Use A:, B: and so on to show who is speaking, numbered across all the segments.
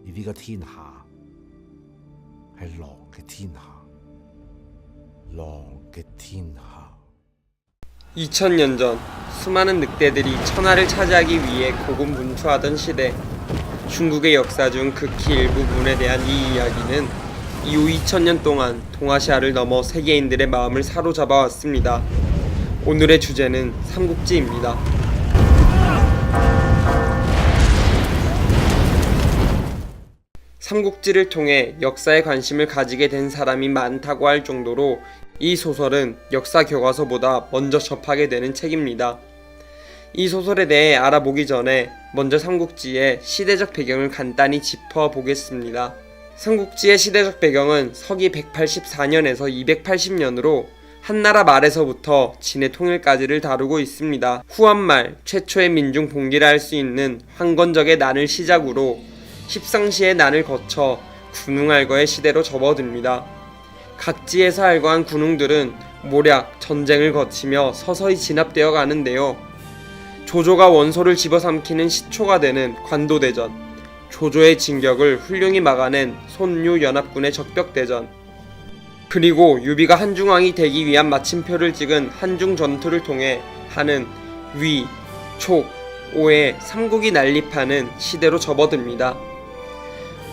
A: 而呢個天下係狼嘅天下，狼嘅天下。
B: 2000년 전 수많은 늑대들이 천하를 차지하기 위해 고군분투하던 시대, 중국의 역사 중 극히 일부분에 대한 이 이야기는 이후 2000년 동안 동아시아를 넘어 세계인들의 마음을 사로잡아 왔습니다. 오늘의 주제는 삼국지입니다. 삼국지를 통해 역사에 관심을 가지게 된 사람이 많다고 할 정도로 이 소설은 역사 교과서보다 먼저 접하게 되는 책입니다. 이 소설에 대해 알아보기 전에 먼저 삼국지의 시대적 배경을 간단히 짚어보겠습니다. 삼국지의 시대적 배경은 서기 184년에서 280년으로 한나라 말에서부터 진의 통일까지를 다루고 있습니다. 후한말 최초의 민중 봉기라 할 수 있는 황건적의 난을 시작으로 십상시의 난을 거쳐 군웅알거의 시대로 접어듭니다. 각지에서 알거한 군웅들은 모략, 전쟁을 거치며 서서히 진압되어 가는데요. 조조가 원소를 집어삼키는 시초가 되는 관도대전, 조조의 진격을 훌륭히 막아낸 손유연합군의 적벽대전, 그리고 유비가 한중왕이 되기 위한 마침표를 찍은 한중전투를 통해 하는 위, 촉, 오의 삼국이 난립하는 시대로 접어듭니다.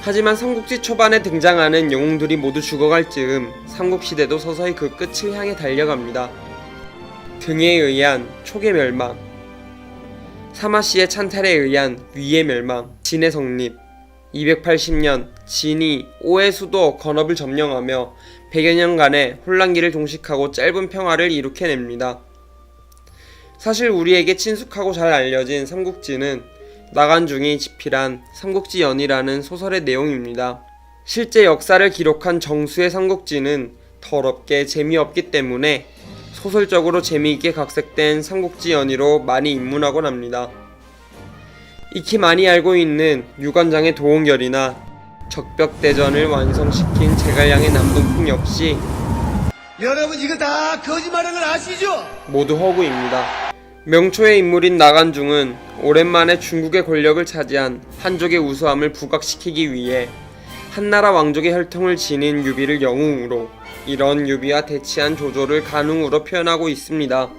B: 하지만 삼국지 초반에 등장하는 영웅들이 모두 죽어갈 즈음 삼국시대도 서서히 그 끝을 향해 달려갑니다. 등에 의한 촉의 멸망, 사마씨의 찬탈에 의한 위의 멸망, 진의 성립, 280년 진이 오의 수도 건업을 점령하며 100여 년간의 혼란기를 종식하고 짧은 평화를 이룩해냅니다. 사실 우리에게 친숙하고 잘 알려진 삼국지는 나간중이 집필한 삼국지연이라는 소설의 내용입니다. 실제 역사를 기록한 정수의 삼국지는 더럽게 재미없기 때문에 소설적으로 재미있게 각색된 삼국지연의로 많이 입문하곤 합니다. 익히 많이 알고 있는 유관장의 도홍결이나 적벽대전을 완성시킨 제갈량의 남동풍 역시
C: 여러분 이거 다 거짓말하는 걸 아시죠?
B: 모두 허구입니다. 명초의 인물인 나간중은 오랜만에 중국의 권력을 차지한 한족의 우수함을 부각시키기 위해 한나라 왕족의 혈통을 지닌 유비를 영웅으로, 이런 유비와 대치한 조조를 간웅으로 표현하고 있습니다.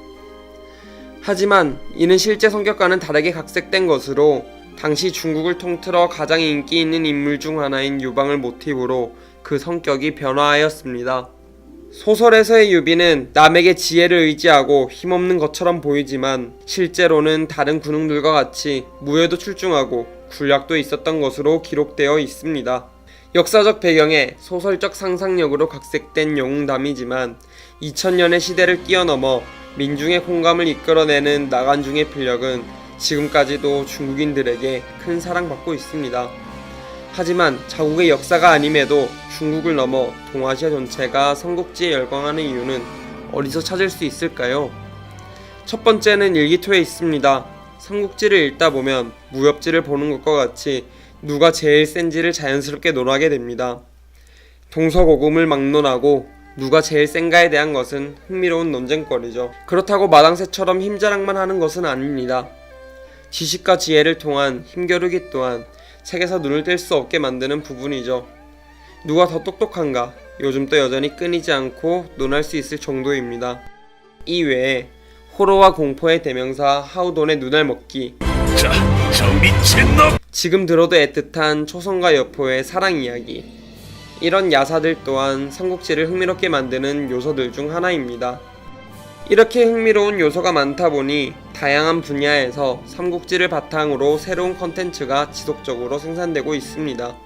B: 하지만 이는 실제 성격과는 다르게 각색된 것으로 당시 중국을 통틀어 가장 인기 있는 인물 중 하나인 유방을 모티브로 그 성격이 변화하였습니다. 소설에서의 유비는 남에게 지혜를 의지하고 힘없는 것처럼 보이지만 실제로는 다른 군웅들과 같이 무예도 출중하고 군략도 있었던 것으로 기록되어 있습니다. 역사적 배경에 소설적 상상력으로 각색된 영웅담이지만 2000년의 시대를 뛰어넘어 민중의 공감을 이끌어내는 나간중의 필력은 지금까지도 중국인들에게 큰 사랑받고 있습니다. 하지만 자국의 역사가 아님에도 중국을 넘어 동아시아 전체가 삼국지에 열광하는 이유는 어디서 찾을 수 있을까요? 첫 번째는 일기토에 있습니다. 삼국지를 읽다 보면 무협지를 보는 것과 같이 누가 제일 센지를 자연스럽게 논하게 됩니다. 동서고금을 막론하고 누가 제일 센가에 대한 것은 흥미로운 논쟁거리죠. 그렇다고 마당새처럼 힘자랑만 하는 것은 아닙니다. 지식과 지혜를 통한 힘겨루기 또한 책에서 눈을 뗄 수 없게 만드는 부분이죠. 누가 더 똑똑한가? 요즘도 여전히 끊이지 않고 논할 수 있을 정도입니다. 이 외에 호러와 공포의 대명사 하우돈의 눈알 먹기,
D: 자, 저 미친 놈!
B: 지금 들어도 애틋한 초성과 여포의 사랑 이야기, 이런 야사들 또한 삼국지를 흥미롭게 만드는 요소들 중 하나입니다. 이렇게 흥미로운 요소가 많다 보니 다양한 분야에서 삼국지를 바탕으로 새로운 컨텐츠가 지속적으로 생산되고 있습니다.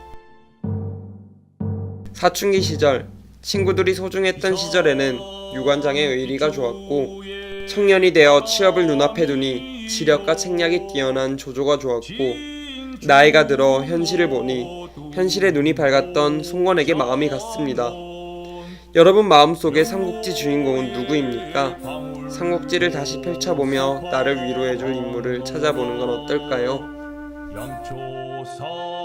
B: 사춘기 시절, 친구들이 소중했던 시절에는 유관장의 의리가 좋았고, 청년이 되어 취업을 눈앞에 두니 지력과 책략이 뛰어난 조조가 좋았고, 나이가 들어 현실을 보니 현실에 눈이 밝았던 송건에게 마음이 갔습니다. 여러분 마음속의 삼국지 주인공은 누구입니까? 삼국지를 다시 펼쳐보며 나를 위로해줄 인물을 찾아보는 건 어떨까요?
D: 양초사여